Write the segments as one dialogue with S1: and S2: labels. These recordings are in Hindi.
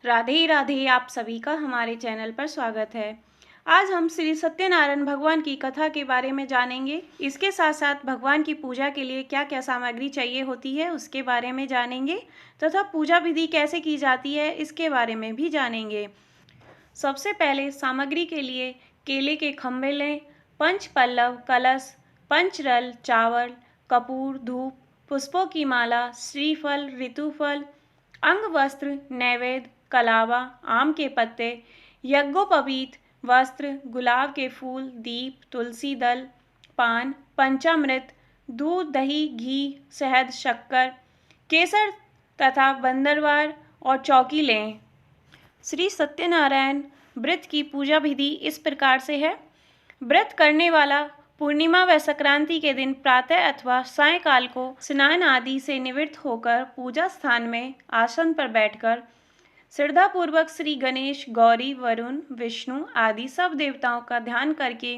S1: राधे राधे। आप सभी का हमारे चैनल पर स्वागत है। आज हम श्री सत्यनारायण भगवान की कथा के बारे में जानेंगे। इसके साथ साथ भगवान की पूजा के लिए क्या क्या सामग्री चाहिए होती है उसके बारे में जानेंगे तथा पूजा विधि कैसे की जाती है इसके बारे में भी जानेंगे। सबसे पहले सामग्री के लिए केले के खम्भे लें, पंच पल्लव, कलश, पंचरल, चावल, कपूर, धूप, पुष्पों की माला, श्रीफल, ऋतुफल, अंगवस्त्र, नैवेद्य, कलावा, आम के पत्ते, यज्ञोपवीत वस्त्र, गुलाब के फूल, दीप, तुलसी दल, पान, पंचामृत, दूध, दही, घी, शहद, शक्कर, केसर तथा बंदरवार और चौकी लें। श्री सत्यनारायण व्रत की पूजा विधि इस प्रकार से है। व्रत करने वाला पूर्णिमा व संक्रांति के दिन प्रातः अथवा सायंकाल को स्नान आदि से निवृत्त होकर पूजा स्थान में आसन पर बैठकर श्रद्धापूर्वक श्री गणेश, गौरी, वरुण, विष्णु आदि सब देवताओं का ध्यान करके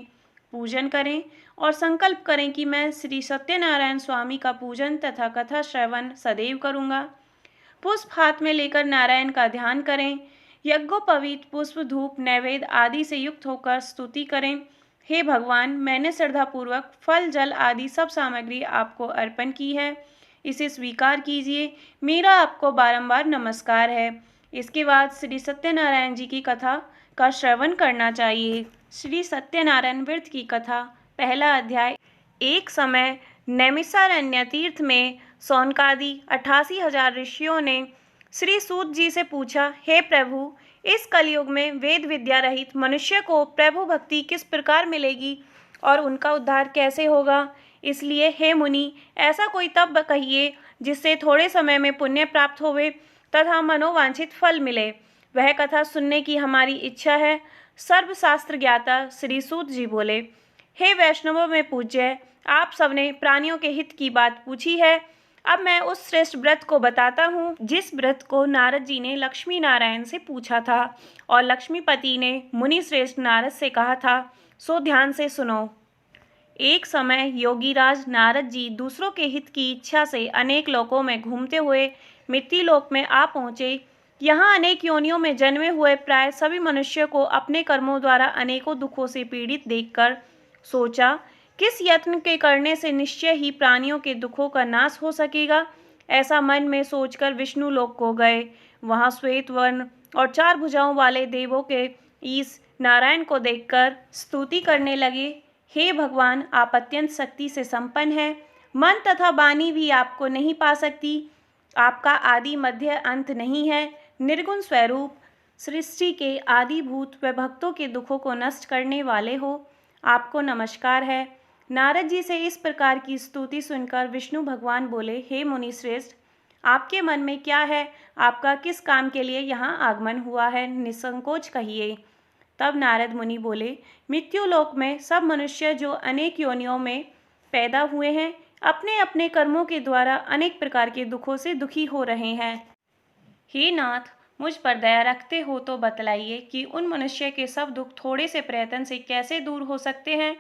S1: पूजन करें और संकल्प करें कि मैं श्री सत्यनारायण स्वामी का पूजन तथा कथा श्रवण सदैव करूँगा। पुष्प हाथ में लेकर नारायण का ध्यान करें। यज्ञोपवीत पुष्प, धूप, नैवेद्य आदि से युक्त होकर स्तुति करें। हे भगवान, मैंने श्रद्धापूर्वक फल, जल आदि सब सामग्री आपको अर्पण की है, इसे स्वीकार कीजिए। मेरा आपको बारंबार नमस्कार है। इसके बाद श्री सत्यनारायण जी की कथा का श्रवण करना चाहिए। श्री सत्यनारायण व्रत की कथा, पहला अध्याय। एक समय नैमिषारण्य तीर्थ में सौनकादि 88,000 ऋषियों ने श्री सूत जी से पूछा, हे प्रभु, इस कलयुग में वेद विद्या रहित मनुष्य को प्रभु भक्ति किस प्रकार मिलेगी और उनका उद्धार कैसे होगा? इसलिए हे मुनि, ऐसा कोई तप कहिए जिससे थोड़े समय में पुण्य प्राप्त होवे तथा मनोवांछित फल मिले। वह कथा सुनने की हमारी इच्छा है। सर्वशास्त्र ज्ञाता श्री सूत जी बोले, हे वैष्णवों में पूज्य, आप सबने प्राणियों के हित की बात पूछी है। अब मैं उस श्रेष्ठ व्रत को बताता हूँ जिस व्रत को नारद जी ने लक्ष्मी नारायण से पूछा था और लक्ष्मीपति ने मुनि श्रेष्ठ नारद से कहा था, सो ध्यान से सुनो। एक समय योगीराज नारद जी दूसरों के हित की इच्छा से अनेक लोकों में घूमते हुए मृत्युलोक में आ पहुँचे। यहाँ अनेक योनियों में जन्मे हुए प्राय सभी मनुष्य को अपने कर्मों द्वारा अनेकों दुखों से पीड़ित देखकर सोचा, किस यत्न के करने से निश्चय ही प्राणियों के दुखों का नाश हो सकेगा। ऐसा मन में सोचकर विष्णु लोक को गए। वहाँ श्वेत वर्ण और 4 भुजाओं वाले देवों के ईश नारायण को देखकर स्तुति करने लगे, हे भगवान, आप अत्यंत शक्ति से संपन्न हैं। मन तथा वाणी भी आपको नहीं पा सकती। आपका आदि मध्य अंत नहीं है। निर्गुण स्वरूप, सृष्टि के आदिभूत व भक्तों के दुखों को नष्ट करने वाले हो, आपको नमस्कार है। नारद जी से इस प्रकार की स्तुति सुनकर विष्णु भगवान बोले, हे मुनि श्रेष्ठ, आपके मन में क्या है? आपका किस काम के लिए यहाँ आगमन हुआ है? निसंकोच कहिए। तब नारद मुनि बोले, मृत्युलोक में सब मनुष्य जो अनेक योनियों में पैदा हुए हैं, अपने अपने कर्मों के द्वारा अनेक प्रकार के दुखों से दुखी हो रहे हैं। हे नाथ, मुझ पर दया रखते हो तो बतलाइए कि उन मनुष्य के सब दुख थोड़े से प्रयत्न से कैसे दूर हो सकते हैं।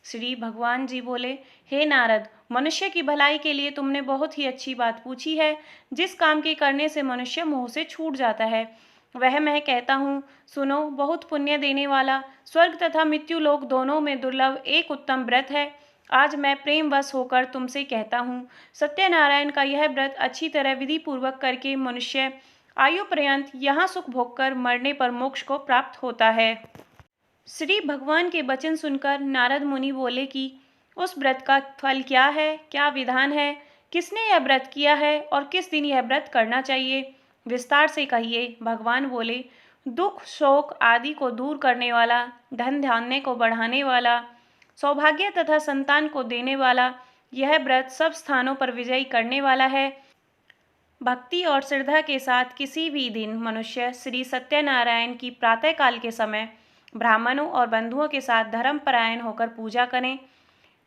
S1: श्री भगवान जी बोले, हे नारद, मनुष्य की भलाई के लिए तुमने बहुत ही अच्छी बात पूछी है। जिस काम के करने से मनुष्य मोह से छूट जाता है वह मैं कहता हूँ, सुनो। बहुत पुण्य देने वाला, स्वर्ग तथा मृत्यु लोक दोनों में दुर्लभ एक उत्तम व्रत है। आज मैं प्रेमवश होकर तुमसे कहता हूँ, सत्यनारायण का यह व्रत अच्छी तरह विधि पूर्वक करके मनुष्य आयु पर्यंत यहाँ सुख भोगकर मरने पर मोक्ष को प्राप्त होता है। श्री भगवान के वचन सुनकर नारद मुनि बोले कि उस व्रत का फल क्या है, क्या विधान है, किसने यह व्रत किया है और किस दिन यह व्रत करना चाहिए, विस्तार से कहिए। भगवान बोले, दुख, शोक आदि को दूर करने वाला, धन धान्य को बढ़ाने वाला, सौभाग्य तथा संतान को देने वाला, यह व्रत सब स्थानों पर विजयी करने वाला है। भक्ति और श्रद्धा के साथ किसी भी दिन मनुष्य श्री सत्यनारायण की प्रातःकाल के समय ब्राह्मणों और बंधुओं के साथ धर्मपरायण होकर पूजा करें।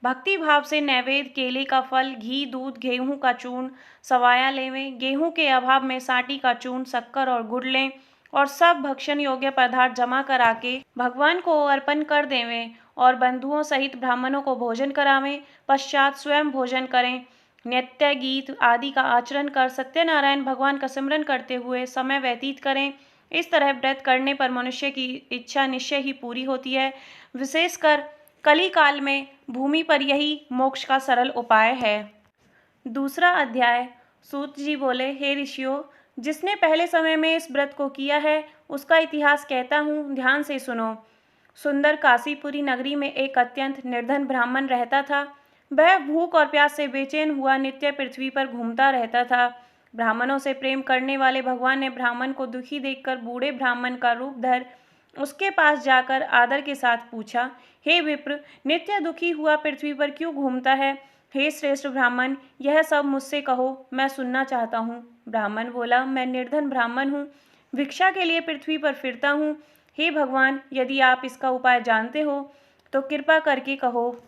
S1: भक्ति भाव से नैवेद्य, केले का फल, घी, दूध, गेहूं का चूर्ण, सवाया लेवें। गेहूं के अभाव में साटी का चूर्ण, शक्कर और गुड़ लें और सब भक्षण योग्य पदार्थ जमा करा के भगवान को अर्पण कर देवें और बंधुओं सहित ब्राह्मणों को भोजन करावें। पश्चात स्वयं भोजन करें। नृत्य, गीत आदि का आचरण कर सत्यनारायण भगवान का सिमरन करते हुए समय व्यतीत करें। इस तरह व्रत करने पर मनुष्य की इच्छा निश्चय ही पूरी होती है। विशेषकर कली काल में भूमि पर यही मोक्ष का सरल उपाय है। दूसरा अध्याय। सूत जी बोले, हे ऋषियों, जिसने पहले समय में इस व्रत को किया है उसका इतिहास कहता हूँ, ध्यान से सुनो। सुंदर काशीपुरी नगरी में एक अत्यंत निर्धन ब्राह्मण रहता था। वह भूख और प्यास से बेचैन हुआ नित्य पृथ्वी पर घूमता रहता था। ब्राह्मणों से प्रेम करने वाले भगवान ने ब्राह्मण को दुखी देखकर बूढ़े ब्राह्मण का रूप धर उसके पास जाकर आदर के साथ पूछा, हे विप्र, नित्य दुखी हुआ पृथ्वी पर क्यों घूमता है? हे श्रेष्ठ ब्राह्मण, यह सब मुझसे कहो, मैं सुनना चाहता हूँ। ब्राह्मण बोला, मैं निर्धन ब्राह्मण हूँ, भिक्षा के लिए पृथ्वी पर फिरता हूँ। हे भगवान, यदि आप इसका उपाय जानते हो तो कृपा करके कहो।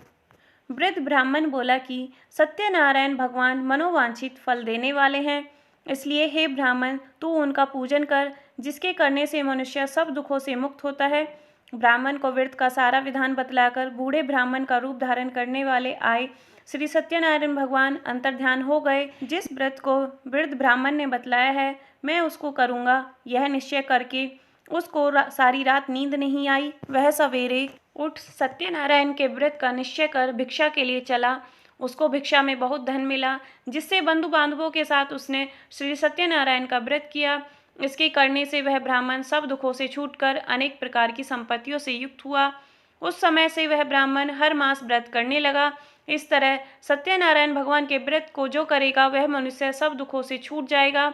S1: वृद्ध ब्राह्मण बोला कि सत्यनारायण भगवान मनोवांछित फल देने वाले हैं, इसलिए हे ब्राह्मण, तू उनका पूजन कर, जिसके करने से मनुष्य सब दुखों से मुक्त होता है। ब्राह्मण को व्रत का सारा विधान बतलाकर बूढ़े ब्राह्मण का रूप धारण करने वाले आए श्री सत्यनारायण भगवान अंतर्ध्यान हो गए। जिस व्रत को वृद्ध ब्राह्मण ने बतलाया है मैं उसको करूँगा, यह निश्चय करके उसको सारी रात नींद नहीं आई। वह सवेरे उठ सत्यनारायण के व्रत का निश्चय कर भिक्षा के लिए चला। उसको भिक्षा में बहुत धन मिला, जिससे बंधु बांधवों के साथ उसने श्री सत्यनारायण का व्रत किया। इसके करने से वह ब्राह्मण सब दुखों से छूटकर अनेक प्रकार की संपत्तियों से युक्त हुआ। उस समय से वह ब्राह्मण हर मास व्रत करने लगा। इस तरह सत्यनारायण भगवान के व्रत को जो करेगा वह मनुष्य सब दुखों से छूट जाएगा।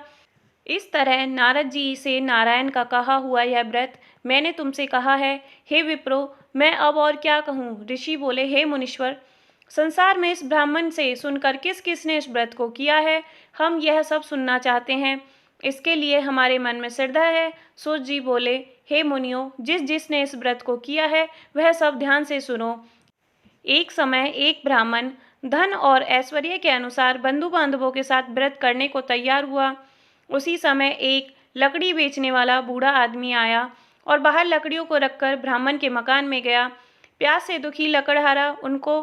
S1: इस तरह नारद जी से नारायण का कहा हुआ यह व्रत मैंने तुमसे कहा है। हे विप्रो, मैं अब और क्या कहूँ? ऋषि बोले, हे मुनीश्वर, संसार में इस ब्राह्मण से सुनकर किस किस ने इस व्रत को किया है, हम यह सब सुनना चाहते हैं। इसके लिए हमारे मन में श्रद्धा है। सूत जी बोले, हे मुनियों, जिस जिसने इस व्रत को किया है वह सब ध्यान से सुनो। एक समय एक ब्राह्मण धन और ऐश्वर्य के अनुसार बंधु बांधवों के साथ व्रत करने को तैयार हुआ। उसी समय एक लकड़ी बेचने वाला बूढ़ा आदमी आया और बाहर लकड़ियों को रखकर ब्राह्मण के मकान में गया। प्यास से दुखी लकड़हारा उनको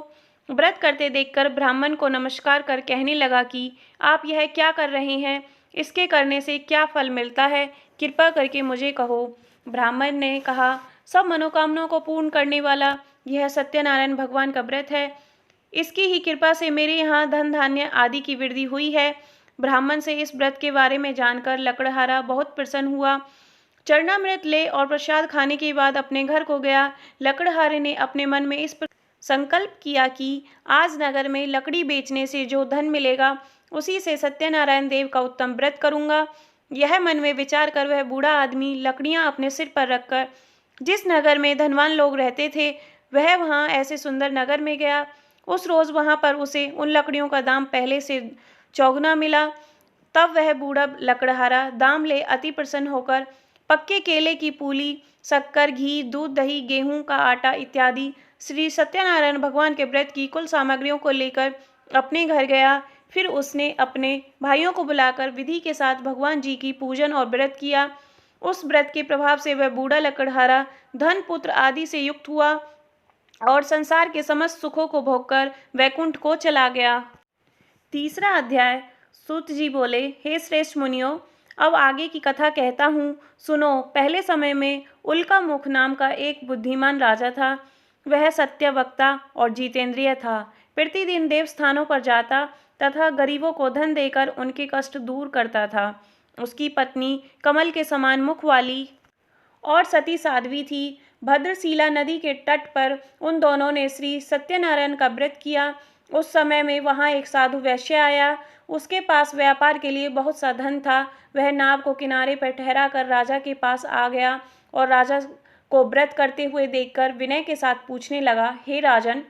S1: व्रत करते देखकर ब्राह्मण को नमस्कार कर कहने लगा कि आप यह क्या कर रहे हैं, इसके करने से क्या फल मिलता है, कृपा करके मुझे कहो। ब्राह्मण ने कहा, सब मनोकामनाओं को पूर्ण करने वाला यह सत्यनारायण भगवान का व्रत है। इसकी ही कृपा से मेरे यहाँ धन धान्य आदि की वृद्धि हुई है। ब्राह्मण से इस व्रत के बारे में जानकर लकड़हारा बहुत प्रसन्न हुआ। चरणामृत ले और प्रसाद खाने के बाद अपने घर को गया। लकड़हारे ने अपने मन में इस संकल्प किया कि आज नगर में लकड़ी बेचने से जो धन मिलेगा उसी से सत्यनारायण देव का उत्तम व्रत करूंगा। यह मन में विचार कर वह बूढ़ा आदमी लकड़ियां अपने सिर पर रखकर जिस नगर में धनवान लोग रहते थे वह वहां ऐसे सुंदर नगर में गया। उस रोज वहां पर उसे उन लकड़ियों का दाम पहले से चौगुना मिला। तब वह बूढ़ा लकड़हारा दाम ले अति प्रसन्न होकर पक्के केले की पूली, शक्कर, घी, दूध, दही, गेहूं का आटा इत्यादि श्री सत्यनारायण भगवान के व्रत की कुल सामग्रियों को लेकर अपने घर गया। फिर उसने अपने भाइयों को बुलाकर विधि के साथ भगवान जी की पूजन और व्रत किया। उस व्रत के प्रभाव से वह बूढ़ा लकड़हारा धन, पुत्र आदि से युक्त हुआ और संसार के समस्त सुखों को भोगकर वैकुंठ को चला गया। तीसरा अध्याय। सूत जी बोले, हे श्रेष्ठ मुनियों, अब आगे की कथा कहता हूँ, सुनो। पहले समय में उल्का मुख नाम का एक बुद्धिमान राजा था। वह सत्यवक्ता और जितेंद्रिय था। प्रतिदिन देवस्थानों पर जाता तथा गरीबों को धन देकर उनके कष्ट दूर करता था। उसकी पत्नी कमल के समान मुख वाली और सती साध्वी थी। भद्रशिला नदी के तट पर उन दोनों ने श्री सत्यनारायण का व्रत किया। उस समय में वहाँ एक साधु वैश्य आया। उसके पास व्यापार के लिए बहुत सा धन था। वह नाव को किनारे पर ठहरा कर राजा के पास आ गया और राजा को व्रत करते हुए देखकर विनय के साथ पूछने लगा, हे राजन,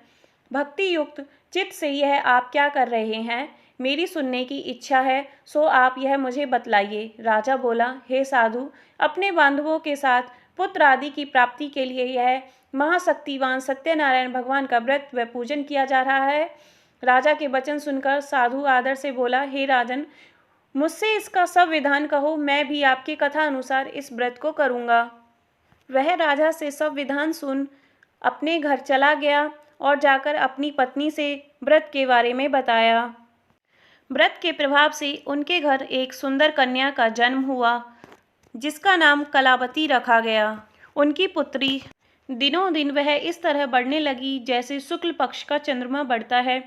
S1: भक्ति युक्त चित्त से यह आप क्या कर रहे हैं? मेरी सुनने की इच्छा है, सो आप यह मुझे बतलाइए। राजा बोला, हे साधु, अपने बांधवों के साथ पुत्र आदि की प्राप्ति के लिए यह महाशक्तिवान सत्यनारायण भगवान का व्रत व पूजन किया जा रहा है। राजा के वचन सुनकर साधु आदर से बोला, हे राजन, मुझसे इसका सब विधान कहो, मैं भी आपकी कथा अनुसार इस व्रत को करूँगा। वह राजा से सब विधान सुन अपने घर चला गया और जाकर अपनी पत्नी से व्रत के बारे में बताया। व्रत के प्रभाव से उनके घर एक सुंदर कन्या का जन्म हुआ। जिसका नाम कलावती रखा गया। उनकी पुत्री दिनों दिन वह इस तरह बढ़ने लगी जैसे शुक्ल पक्ष का चंद्रमा बढ़ता है।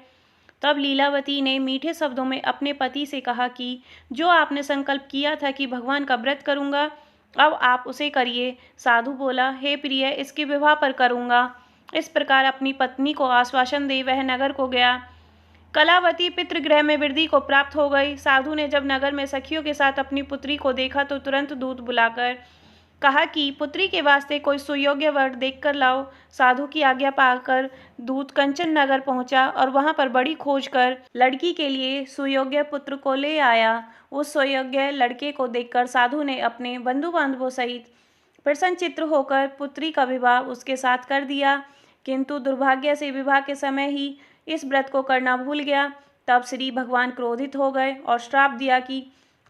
S1: तब लीलावती ने मीठे शब्दों में अपने पति से कहा कि जो आपने संकल्प किया था कि भगवान का व्रत करूंगा, अब आप उसे करिए। साधु बोला, हे प्रिय, इसके विवाह पर करूंगा। इस प्रकार अपनी पत्नी को आश्वासन दे वह नगर को गया। कलावती पितृगृह में वृद्धि को प्राप्त हो गई। साधु ने जब नगर में सखियों के साथ अपनी पुत्री को देखा तो तुरंत दूत बुलाकर कहा कि पुत्री के वास्ते कोई सुयोग्य वर देखकर लाओ। साधु की आज्ञा पाकर दूत कंचन नगर पहुंचा और वहां पर बड़ी खोज कर लड़की के लिए सुयोग्य पुत्र को ले आया। उस सुयोग्य लड़के को देखकर साधु ने अपने बंधु बांधवों सहित प्रसन्नचित्त होकर पुत्री का विवाह उसके साथ कर दिया। किंतु दुर्भाग्य से विवाह के समय ही इस व्रत को करना भूल गया। तब श्री भगवान क्रोधित हो गए और श्राप दिया कि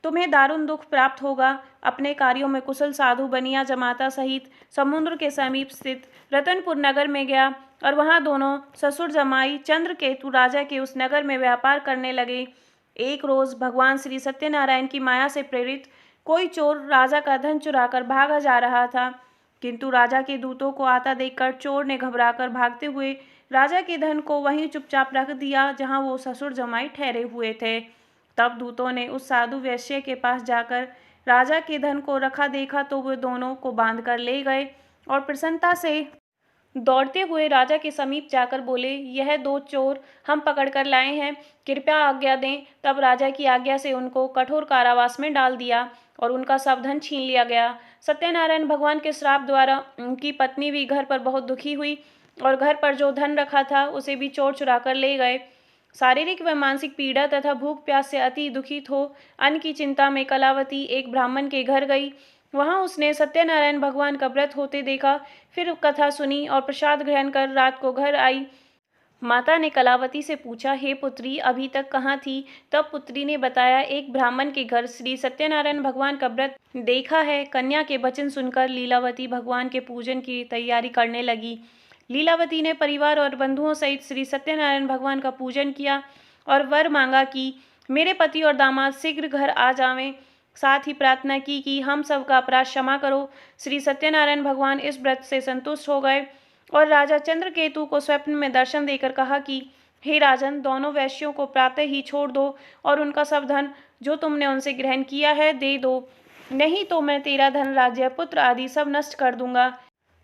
S1: तुम्हें दारुण दुख प्राप्त होगा। अपने कार्यों में कुशल साधु बनिया जमाता सहित समुद्र के समीप स्थित रतनपुर नगर में गया और वहां दोनों ससुर जमाई चंद्रकेतु राजा के उस नगर में व्यापार करने लगे। एक रोज भगवान श्री सत्यनारायण की माया से प्रेरित कोई चोर राजा का धन चुराकर भागा जा रहा था, किंतु राजा के दूतों को आता देखकर चोर ने घबराकर भागते हुए राजा के धन को वहीं चुपचाप रख दिया जहां वो ससुर जमाई ठहरे हुए थे। तब दूतों ने उस साधु वैश्य के पास जाकर राजा के धन को रखा देखा तो वे दोनों को बांध कर ले गए और प्रसन्नता से दौड़ते हुए राजा के समीप जाकर बोले, यह दो चोर हम पकड़ कर लाए हैं, कृपया आज्ञा दें। तब राजा की आज्ञा से उनको कठोर कारावास में डाल दिया और उनका सब धन छीन लिया गया। सत्यनारायण भगवान के श्राप द्वारा उनकी पत्नी भी घर पर बहुत दुखी हुई और घर पर जो धन रखा था उसे भी चोर चुरा कर ले गए। शारीरिक व मानसिक पीड़ा तथा भूख प्यास से अति दुखित हो अन्न की चिंता में कलावती एक ब्राह्मण के घर गई। वहां उसने सत्यनारायण भगवान का व्रत होते देखा। फिर कथा सुनी और प्रसाद ग्रहण कर रात को घर आई। माता ने कलावती से पूछा, हे पुत्री, अभी तक कहाँ थी? तब पुत्री ने बताया, एक ब्राह्मण के घर श्री सत्यनारायण भगवान का व्रत देखा है। कन्या के वचन सुनकर लीलावती भगवान के पूजन की तैयारी करने लगी। लीलावती ने परिवार और बंधुओं सहित श्री सत्यनारायण भगवान का पूजन किया और वर मांगा कि मेरे पति और दामाद शीघ्र घर आ जावें। साथ ही प्रार्थना की कि हम सबका अपराध क्षमा करो। श्री सत्यनारायण भगवान इस व्रत से संतुष्ट हो गए और राजा चंद्रकेतु को स्वप्न में दर्शन देकर कहा कि हे राजन, दोनों वैश्यों को प्रातः ही छोड़ दो और उनका सब धन जो तुमने उनसे ग्रहण किया है दे दो, नहीं तो मैं तेरा धन, राज्य, पुत्र आदि सब नष्ट कर दूंगा।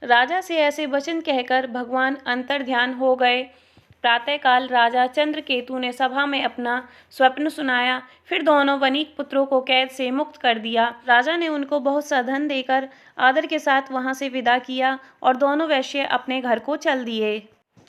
S1: राजा से ऐसे वचन कहकर भगवान अंतर्ध्यान हो गए। प्रातःकाल राजा चंद्रकेतु ने सभा में अपना स्वप्न सुनाया। फिर दोनों वणिक पुत्रों को कैद से मुक्त कर दिया। राजा ने उनको बहुत सा धन देकर आदर के साथ वहां से विदा किया और दोनों वैश्य अपने घर को चल दिए।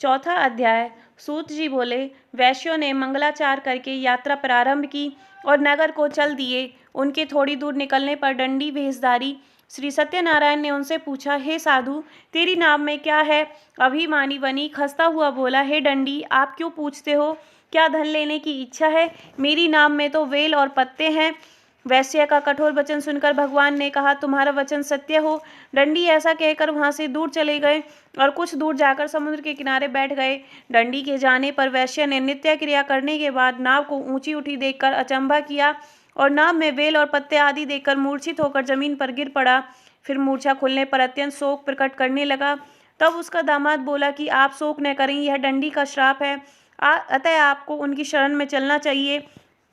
S1: चौथा अध्याय। सूत जी बोले, वैश्यों ने मंगलाचार करके यात्रा प्रारंभ की और नगर को चल दिए। उनके थोड़ी दूर निकलने पर दंडी भेषधारी श्री सत्यनारायण ने उनसे पूछा, हे साधु, तेरी नाम में क्या है? अभिमानी वणिक हंसता हुआ बोला, हे दंडी, आप क्यों पूछते हो? क्या धन लेने की इच्छा है? मेरी नाम में तो वेल और पत्ते हैं। वैश्य का कठोर वचन सुनकर भगवान ने कहा, तुम्हारा वचन सत्य हो। दंडी ऐसा कहकर वहां से दूर चले गए और कुछ दूर जाकर समुद्र के किनारे बैठ गए। दंडी के जाने पर वैश्य ने नित्य क्रिया करने के बाद नाव को ऊंची उठी देखकर अचंभा किया और नाव में वेल और पत्ते आदि देखकर मूर्छित होकर जमीन पर गिर पड़ा। फिर मूर्छा खुलने पर अत्यंत शोक प्रकट करने लगा। तब उसका दामाद बोला कि आप शोक न करें, यह दंडी का श्राप है, अतः आपको उनकी शरण में चलना चाहिए,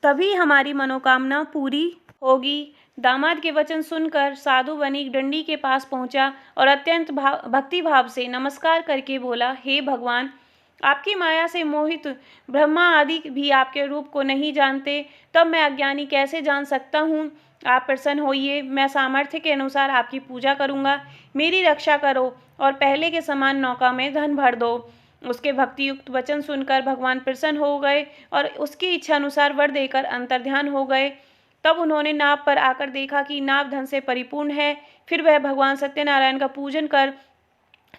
S1: तभी हमारी मनोकामना पूरी होगी। दामाद के वचन सुनकर साधु वणिक दंडी के पास पहुंचा और अत्यंत भक्ति भाव से नमस्कार करके बोला, हे भगवान, आपकी माया से मोहित ब्रह्मा आदि भी आपके रूप को नहीं जानते, तब मैं अज्ञानी कैसे जान सकता हूँ? आप प्रसन्न होइए, मैं सामर्थ्य के अनुसार आपकी पूजा करूँगा। मेरी रक्षा करो और पहले के समान नौका में धन भर दो। उसके भक्ति युक्त वचन सुनकर भगवान प्रसन्न हो गए और उसकी इच्छा अनुसार वर देकर अंतर्ध्यान हो गए। तब उन्होंने नाव पर आकर देखा कि नाव धन से परिपूर्ण है। फिर वह भगवान सत्यनारायण का पूजन कर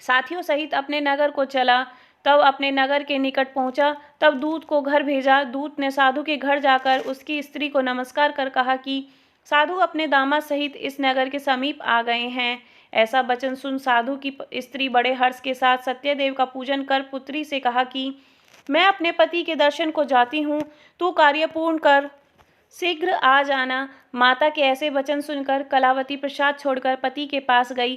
S1: साथियों सहित अपने नगर को चला। तब अपने नगर के निकट पहुंचा। तब दूत को घर भेजा। दूत ने साधु के घर जाकर उसकी स्त्री को नमस्कार कर कहा कि साधु अपने दामाद सहित इस नगर के समीप आ गए हैं। ऐसा वचन सुन साधु की स्त्री बड़े हर्ष के साथ सत्यदेव का पूजन कर पुत्री से कहा कि मैं अपने पति के दर्शन को जाती हूँ, तू कार्य पूर्ण कर। शीघ्र आ जाना। माता के ऐसे वचन सुनकर कलावती प्रसाद छोड़कर पति के पास गई।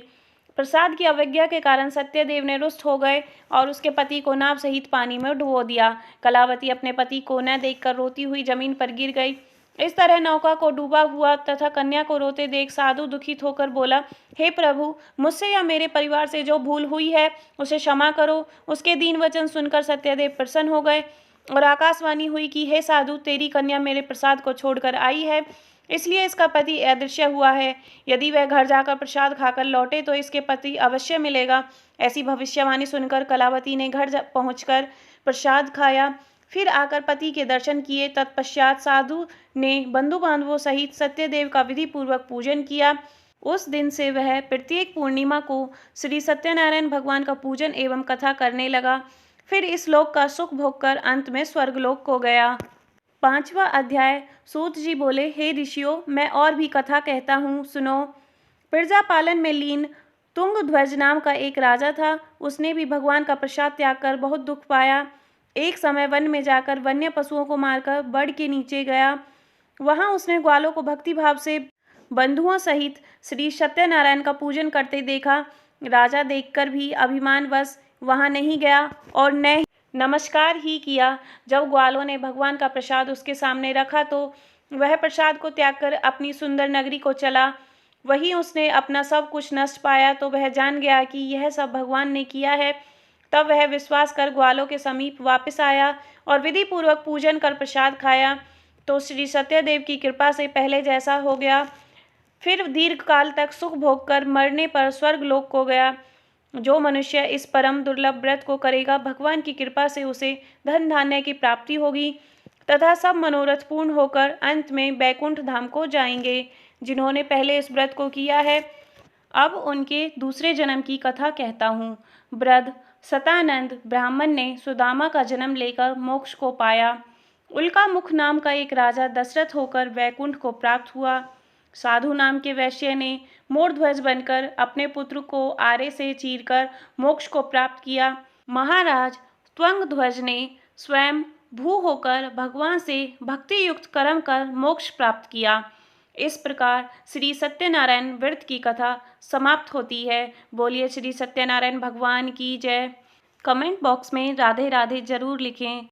S1: प्रसाद की अवज्ञा के कारण सत्यदेव ने रुष्ट हो गए और उसके पति को नाव सहित पानी में डुबो दिया। कलावती अपने पति को न देखकर रोती हुई जमीन पर गिर गई। इस तरह नौका को डूबा हुआ तथा कन्या को रोते देख साधु दुखित होकर बोला, हे प्रभु, मुझसे या मेरे परिवार से जो भूल हुई है उसे क्षमा करो। उसके दीन वचन सुनकर सत्यदेव प्रसन्न हो गए और आकाशवाणी हुई कि हे साधु, तेरी कन्या मेरे प्रसाद को छोड़कर आई है, इसलिए इसका पति अदृश्य हुआ है। यदि वह घर जाकर प्रसाद खाकर लौटे तो इसके पति अवश्य मिलेगा। ऐसी भविष्यवाणी सुनकर कलावती ने घर पहुंचकर प्रसाद खाया, फिर आकर पति के दर्शन किए। तत्पश्चात साधु ने बंधु बांधवों सहित सत्यदेव का विधि पूर्वक पूजन किया। उस दिन से वह प्रत्येक पूर्णिमा को श्री सत्यनारायण भगवान का पूजन एवं कथा करने लगा। फिर इस लोक का सुख भोग कर अंत में स्वर्गलोक को गया। 5वां अध्याय। सूत जी बोले, हे ऋषियों, मैं और भी कथा कहता हूँ, सुनो। प्रजा पालन में लीन तुंगध्वज नाम का एक राजा था। उसने भी भगवान का प्रसाद त्याग कर बहुत दुख पाया। एक समय वन में जाकर वन्य पशुओं को मारकर बड़ के नीचे गया। वहां उसने ग्वालों को भक्ति भाव से बंधुओं सहित श्री सत्यनारायण का पूजन करते देखा। राजा देखकर भी अभिमानवश वहां नहीं गया और न नमस्कार ही किया। जब ग्वालों ने भगवान का प्रसाद उसके सामने रखा तो वह प्रसाद को त्याग कर अपनी सुंदर नगरी को चला। वहीं उसने अपना सब कुछ नष्ट पाया तो वह जान गया कि यह सब भगवान ने किया है। तब वह विश्वास कर ग्वालों के समीप वापस आया और विधि पूर्वक पूजन कर प्रसाद खाया तो श्री सत्यदेव की कृपा से पहले जैसा हो गया। फिर दीर्घ काल तक सुख भोग कर मरने पर स्वर्ग लोक को गया। जो मनुष्य इस परम दुर्लभ व्रत को करेगा, भगवान की कृपा से उसे धन धान्य की प्राप्ति होगी तथा सब मनोरथ पूर्ण होकर अंत में बैकुंठ धाम को जाएंगे। जिन्होंने पहले इस व्रत को किया है, अब उनके दूसरे जन्म की कथा कहता हूँ। वृद्ध सतानंद ब्राह्मण ने सुदामा का जन्म लेकर मोक्ष को पाया। उल्का मुख नाम का एक राजा दशरथ होकर वैकुंठ को प्राप्त हुआ। साधु नाम के वैश्य ने मोरध्वज बनकर अपने पुत्र को आरे से चीरकर मोक्ष को प्राप्त किया। महाराज त्वंगध्वज ने स्वयं भू होकर भगवान से भक्ति युक्त कर्म कर मोक्ष प्राप्त किया। इस प्रकार श्री सत्यनारायण व्रत की कथा समाप्त होती है। बोलिए श्री सत्यनारायण भगवान की जय। कमेंट बॉक्स में राधे राधे जरूर लिखें।